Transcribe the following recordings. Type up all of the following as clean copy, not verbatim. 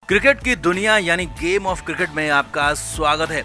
Cricket की दुनिया यानी गेम ऑफ क्रिकेट में आपका स्वागत है।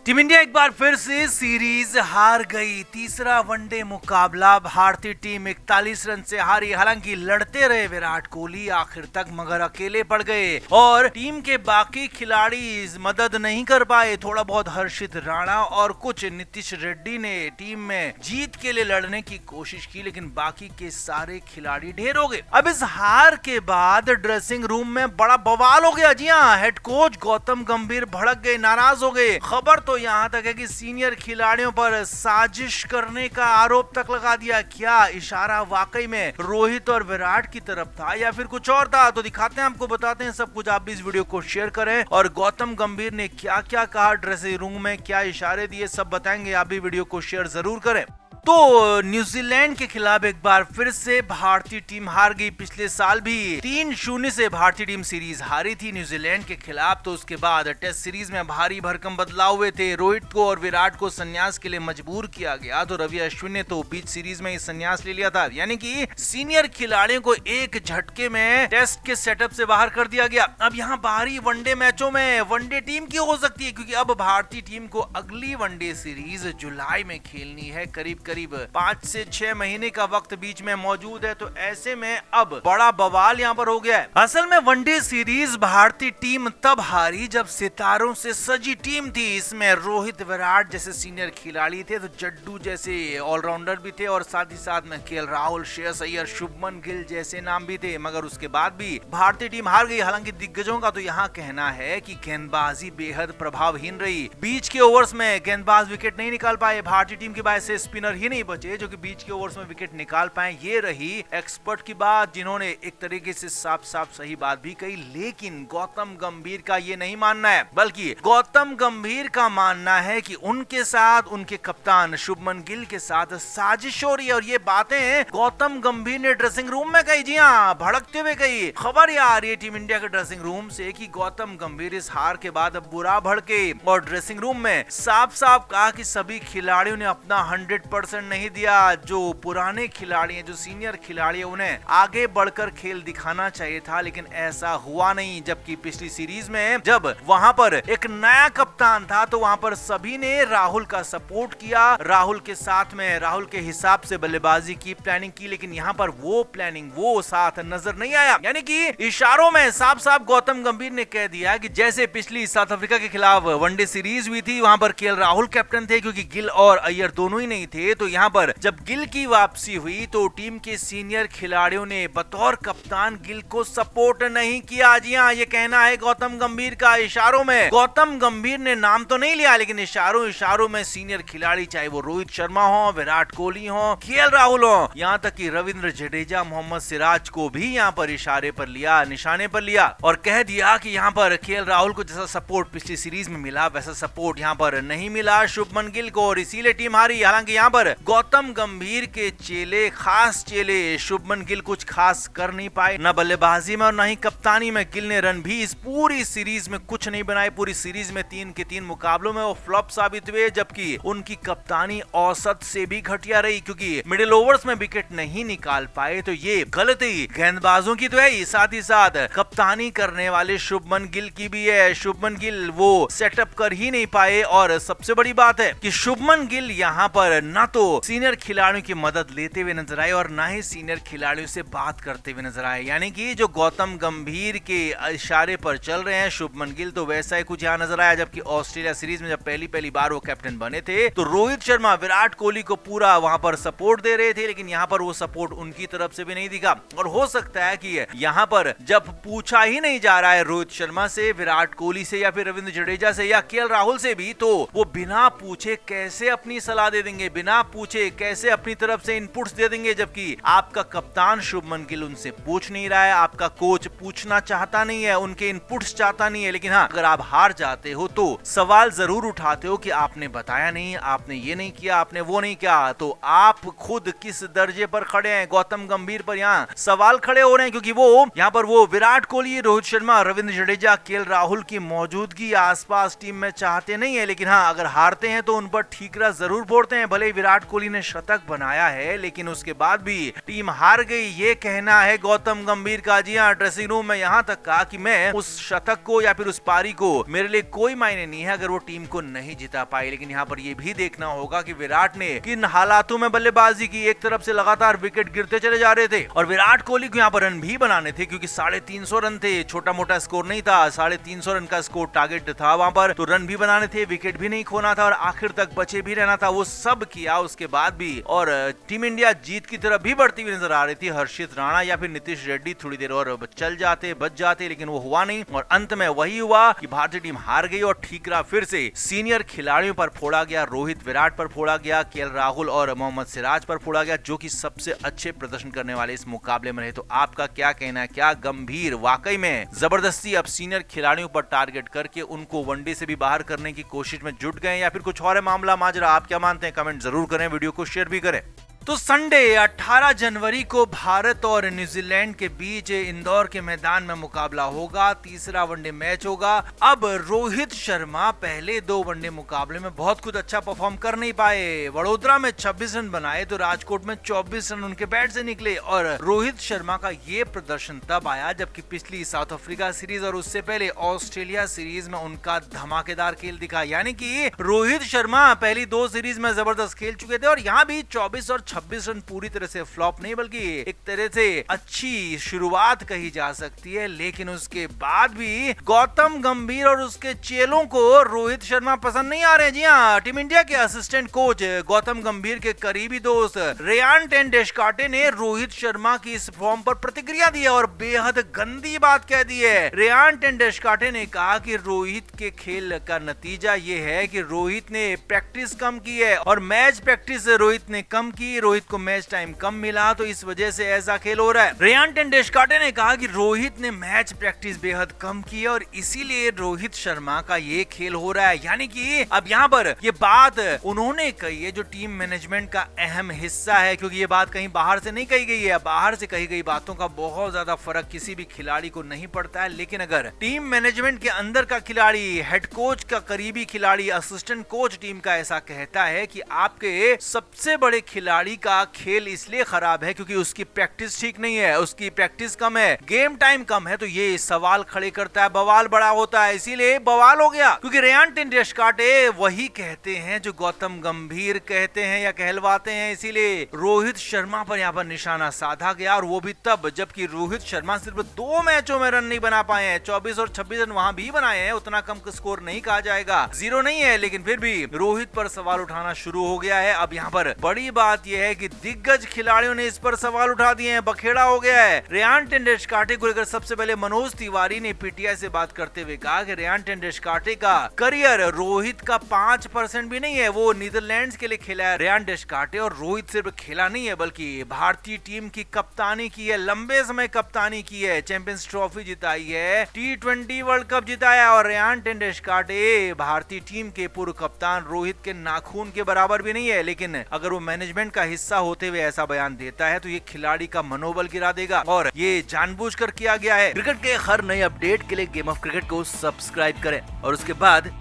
टीम इंडिया एक बार फिर से सीरीज हार गई। तीसरा वनडे मुकाबला भारतीय टीम 41 रन से हारी। हालांकि लड़ते रहे विराट कोहली आखिर तक, मगर अकेले पड़ गए और टीम के बाकी खिलाड़ी मदद नहीं कर पाए। थोड़ा बहुत हर्षित राणा और कुछ नीतीश रेड्डी ने टीम में जीत के लिए लड़ने की कोशिश की, लेकिन बाकी के सारे खिलाड़ी ढेर हो गए। अब इस हार के बाद ड्रेसिंग रूम में बड़ा बवाल हो गया। जी हाँ, हेड कोच गौतम गंभीर भड़क गए, नाराज हो गए। खबर तो यहाँ तक है कि सीनियर खिलाड़ियों पर साजिश करने का आरोप तक लगा दिया। क्या इशारा वाकई में रोहित और विराट की तरफ था या फिर कुछ और था? तो दिखाते हैं, आपको बताते हैं सब कुछ। आप भी इस वीडियो को शेयर करें और गौतम गंभीर ने क्या क्या कहा ड्रेसिंग रूम में, क्या इशारे दिए, सब बताएंगे। आप भी वीडियो को शेयर जरूर करें। तो न्यूजीलैंड के खिलाफ एक बार फिर से भारतीय टीम हार गई। पिछले साल भी 3-0 से भारतीय टीम सीरीज हारी थी न्यूजीलैंड के खिलाफ। तो उसके बाद टेस्ट सीरीज में भारी भरकम बदलाव हुए थे। रोहित को और विराट को संन्यास के लिए मजबूर किया गया। तो रवि अश्विन ने तो बीच सीरीज में ही संन्यास ले लिया था, यानी कि सीनियर खिलाड़ियों को एक झटके में टेस्ट के सेटअप से बाहर कर दिया गया। अब यहाँ बाहरी वनडे मैचों में वनडे टीम की हो सकती है, क्योंकि अब भारतीय टीम को अगली वनडे सीरीज जुलाई में खेलनी है। करीब 5 से 6 महीने का वक्त बीच में मौजूद है। तो ऐसे में अब बड़ा बवाल यहाँ पर हो गया है। असल में वनडे सीरीज भारतीय टीम तब हारी जब सितारों से सजी टीम थी। इसमें रोहित, विराट जैसे सीनियर खिलाड़ी थे, तो जड्डू जैसे ऑलराउंडर भी थे और साथ ही साथ में केएल राहुल, श्रेयस अय्यर, शुभमन गिल जैसे नाम भी थे। मगर उसके बाद भी भारतीय टीम हार गई। हालांकि दिग्गजों का तो यहाँ कहना है कि गेंदबाजी बेहद प्रभावहीन रही। बीच के ओवर्स में गेंदबाज विकेट नहीं निकाल पाए। भारतीय टीम की वजह से स्पिनर ही नहीं बचे जो कि बीच के ओवर्स में विकेट निकाल पाए। ये रही एक्सपर्ट की बात, जिन्होंने एक तरीके से साफ साफ सही बात भी कही। लेकिन गौतम गंभीर का ये नहीं मानना है, बल्कि गौतम गंभीर का मानना है कि उनके साथ, उनके कप्तान शुभमन गिल के साथ साजिश हो रही है। और ये बातें गौतम गंभीर ने ड्रेसिंग रूम में कही। जी हाँ, भड़कते हुए कही। खबर ये आ रही है टीम इंडिया के ड्रेसिंग रूम से कि गौतम गंभीर इस हार के बाद बुरा भड़के और ड्रेसिंग रूम में साफ साफ कहा कि सभी खिलाड़ियों ने अपना 100% नहीं दिया। जो पुराने खिलाड़ी हैं, जो सीनियर खिलाड़ी हैं, उन्हें आगे बढ़कर खेल दिखाना चाहिए था, लेकिन ऐसा हुआ नहीं। जबकि पिछली सीरीज में जब वहां पर एक नया कप्तान था, तो वहां पर सभी ने राहुल का सपोर्ट किया, राहुल के साथ में, राहुल के हिसाब से बल्लेबाजी की, प्लानिंग की। लेकिन यहाँ पर वो प्लानिंग, वो साथ नजर नहीं आया। यानी कि इशारों में साफ साफ गौतम गंभीर ने कह दिया कि जैसे पिछली साउथ अफ्रीका के खिलाफ वनडे सीरीज हुई थी, वहां पर केएल राहुल कैप्टन थे, क्योंकि गिल और अय्यर दोनों ही नहीं थे। तो यहाँ पर जब गिल की वापसी हुई तो टीम के सीनियर खिलाड़ियों ने बतौर कप्तान गिल को सपोर्ट नहीं किया। जी हाँ, ये कहना है गौतम गंभीर का। इशारों में गौतम गंभीर ने नाम तो नहीं लिया, लेकिन इशारों में सीनियर खिलाड़ी, चाहे वो रोहित शर्मा हो, विराट कोहली हो, केएल राहुल हो, यहाँ तक कि रविंद्र जडेजा, मोहम्मद सिराज को भी यहाँ पर इशारे पर लिया, निशाने पर लिया और कह दिया कि यहाँ पर केएल राहुल को जैसा सपोर्ट पिछली सीरीज में मिला, वैसा सपोर्ट यहाँ पर नहीं मिला शुभमन गिल को, और इसीलिए टीम हारी। हालांकि यहाँ पर गौतम गंभीर के चेले, खास चेले शुभमन गिल कुछ खास कर नहीं पाए, न बल्लेबाजी में और न ही कप्तानी में। गिल ने रन भी इस पूरी सीरीज में कुछ नहीं बनाए। पूरी सीरीज में 3 के 3 मुकाबलों में वो फ्लॉप साबित हुए, जबकि उनकी कप्तानी औसत से भी घटिया रही, क्योंकि मिडिल ओवर्स में विकेट नहीं निकाल पाए। तो ये गलती गेंदबाजों की तो है ही, साथ ही साथ कप्तानी करने वाले शुभमन गिल की भी है। शुभमन गिल वो सेटअप कर ही नहीं पाए। और सबसे बड़ी बात है कि शुभमन गिल यहाँ पर न तो सीनियर खिलाड़ियों की मदद लेते हुए नजर आए और ना ही सीनियर खिलाड़ियों से बात करते हुए नजर आए। यानी कि जो गौतम गंभीर के इशारे पर चल रहे हैं शुभमन गिल, तो वैसा ही कुछ यहाँ नजर आया। जबकि ऑस्ट्रेलिया सीरीज में जब पहली बार वो कैप्टन बने थे, तो रोहित शर्मा, विराट कोहली को पूरा वहां पर सपोर्ट दे रहे थे, लेकिन यहाँ पर वो सपोर्ट उनकी तरफ से भी नहीं दिखा। और हो सकता है कि यहाँ पर जब पूछा ही नहीं जा रहा है रोहित शर्मा से, विराट कोहली से, या फिर रविंद्र जडेजा से, या केएल राहुल से भी, तो वो बिना पूछे कैसे अपनी सलाह दे देंगे, बिना पूछे कैसे अपनी तरफ से इनपुट्स दे देंगे। जबकि आपका कप्तान शुभमन गिल उनसे पूछ नहीं रहा है, आपका कोच पूछ सोचना चाहता नहीं है, उनके इनपुट्स चाहता नहीं है। लेकिन हाँ, अगर आप हार जाते हो तो सवाल जरूर उठाते हो कि आपने बताया नहीं, आपने ये नहीं किया, आपने वो नहीं किया। तो आप खुद किस दर्जे पर खड़े हैं? गौतम गंभीर पर यहाँ सवाल खड़े हो रहे हैं, क्योंकि वो यहाँ पर वो विराट कोहली, रोहित शर्मा, रविंद्र जडेजा, केएल राहुल की मौजूदगी आसपास टीम में चाहते नहीं है। लेकिन हाँ, अगर हारते हैं तो उन पर ठीकरा जरूर फोड़ते हैं। भले विराट कोहली ने शतक बनाया है, लेकिन उसके बाद भी टीम हार गई, ये कहना है गौतम गंभीर का। जी हाँ, ड्रेसिंग रूम में यहाँ तक कहा कि मैं उस शतक को या फिर उस पारी को, मेरे लिए कोई मायने नहीं है अगर वो टीम को नहीं जिता पाई। लेकिन यहाँ पर ये भी देखना होगा कि विराट ने किन हालातों में बल्लेबाजी की। एक तरफ से लगातार विकेट गिरते चले जा रहे थे और विराट कोहली को यहाँ पर रन भी बनाने थे, क्योंकि 350 रन थे। छोटा मोटा स्कोर नहीं था, 350 रन का स्कोर टारगेट था वहां पर। तो रन भी बनाने थे, विकेट भी नहीं खोना था और आखिर तक बचे भी रहना था। वो सब किया उसके बाद भी, और टीम इंडिया जीत की तरफ भी बढ़ती हुई नजर आ रही थी। हर्षित राणा या फिर नीतीश रेड्डी थोड़ी देर और चल जाते, बच जाते, लेकिन वो हुआ नहीं। और अंत में वही हुआ कि भारतीय टीम हार गई और ठीकरा फिर से सीनियर खिलाड़ियों पर फोड़ा गया। रोहित, विराट पर फोड़ा गया, केएल राहुल और मोहम्मद सिराज पर फोड़ा गया, जो कि सबसे अच्छे प्रदर्शन करने वाले इस मुकाबले में रहे। तो आपका क्या कहना है? क्या गंभीर वाकई में जबरदस्ती अब सीनियर खिलाड़ियों पर टारगेट करके उनको वनडे से भी बाहर करने की कोशिश में जुट गए, या फिर कुछ और है मामला माजरा? आप क्या मानते हैं? कमेंट जरूर करें, वीडियो को शेयर भी करें। तो संडे 18 जनवरी को भारत और न्यूजीलैंड के बीच इंदौर के मैदान में मुकाबला होगा। तीसरा वनडे मैच होगा। अब रोहित शर्मा पहले 2 वनडे मुकाबले में बहुत कुछ अच्छा परफॉर्म कर नहीं पाए। वडोदरा में 26 रन बनाए तो राजकोट में 24 रन उनके बैट से निकले। और रोहित शर्मा का ये प्रदर्शन तब आया जबकि पिछली साउथ अफ्रीका सीरीज और उससे पहले ऑस्ट्रेलिया सीरीज में उनका धमाकेदार खेल दिखा। यानी कि रोहित शर्मा पहली 2 सीरीज में जबरदस्त खेल चुके थे और यहाँ भी 24 और 26 रन पूरी तरह से फ्लॉप नहीं, बल्कि एक तरह से अच्छी शुरुआत कही जा सकती है। लेकिन उसके बाद भी गौतम गंभीर और उसके चेलों को रोहित शर्मा पसंद नहीं आ रहे। जी हाँ, टीम इंडिया के असिस्टेंट कोच गौतम गंभीर के करीबी दोस्त रेयान टेंडुलकर ने रोहित शर्मा की इस फॉर्म पर प्रतिक्रिया दी है और बेहद गंदी बात कह दी है। रेयान टेंडुलकर ने कहा कि रोहित के खेल का नतीजा ये है कि रोहित ने प्रैक्टिस कम की है और मैच प्रैक्टिस रोहित ने कम की, रोहित को मैच टाइम कम मिला, तो इस वजह से ऐसा खेल हो रहा है। रेयान टेंडुलकर ने कहा कि रोहित ने मैच प्रैक्टिस बेहद कम की और इसीलिए रोहित शर्मा का ये खेल हो रहा है। यानी कि अब यहाँ पर ये बात उन्होंने कही है जो टीम मैनेजमेंट का अहम हिस्सा है, क्योंकि ये बात कहीं बाहर से नहीं कही गई है। बाहर से कही गई बातों का बहुत ज्यादा फर्क किसी भी खिलाड़ी को नहीं पड़ता है। लेकिन अगर टीम मैनेजमेंट के अंदर का खिलाड़ी, हेड कोच का करीबी खिलाड़ी, असिस्टेंट कोच टीम का ऐसा कहता है कि आपके सबसे बड़े खिलाड़ी का खेल इसलिए खराब है क्योंकि उसकी प्रैक्टिस ठीक नहीं है, उसकी प्रैक्टिस कम है, गेम टाइम कम है, तो ये सवाल खड़े करता है, बवाल बड़ा होता है। इसीलिए बवाल हो गया, क्योंकि रेयान टेंडुलकर वही कहते हैं जो गौतम गंभीर कहते हैं या कहलवाते हैं। इसीलिए रोहित शर्मा पर यहाँ पर निशाना साधा गया, और वो भी तब जबकि रोहित शर्मा सिर्फ 2 मैचों में रन नहीं बना पाए हैं। 24 और 26 रन वहां भी बनाए हैं, उतना कम स्कोर नहीं कहा जाएगा, 0 नहीं है, लेकिन फिर भी रोहित पर सवाल उठाना शुरू हो गया है। अब यहाँ पर बड़ी बात यह है कि दिग्गज खिलाड़ियों ने इस पर सवाल उठा दिए हैं, बखेड़ा हो गया है। रेयान टेंडुलकर को लेकर सबसे पहले मनोज तिवारी ने पीटीआई से बात करते हुए कहा कि रेयान टेंडुलकर का करियर रोहित का 5% भी नहीं है। वो नीदरलैंड्स के लिए खेला है रेयान टेंडुलकर, और रोहित सिर्फ खेला नहीं है बल्कि भारतीय टीम की कप्तानी की है, लंबे समय कप्तानी की है, चैंपियंस ट्रॉफी जिताई है, T20 वर्ल्ड कप जिताया। और रेयान टेंडुलकर भारतीय टीम के पूर्व कप्तान रोहित के नाखून के बराबर भी नहीं है। लेकिन अगर वो मैनेजमेंट का हिस्सा होते हुए ऐसा बयान देता है तो ये खिलाड़ी का मनोबल गिरा देगा, और ये जानबूझकर किया गया है। क्रिकेट के हर नए अपडेट के लिए गेम ऑफ क्रिकेट को सब्सक्राइब करें और उसके बाद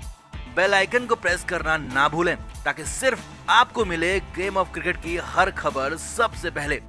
बेल आइकन को प्रेस करना ना भूलें, ताकि सिर्फ आपको मिले गेम ऑफ क्रिकेट की हर खबर सबसे पहले।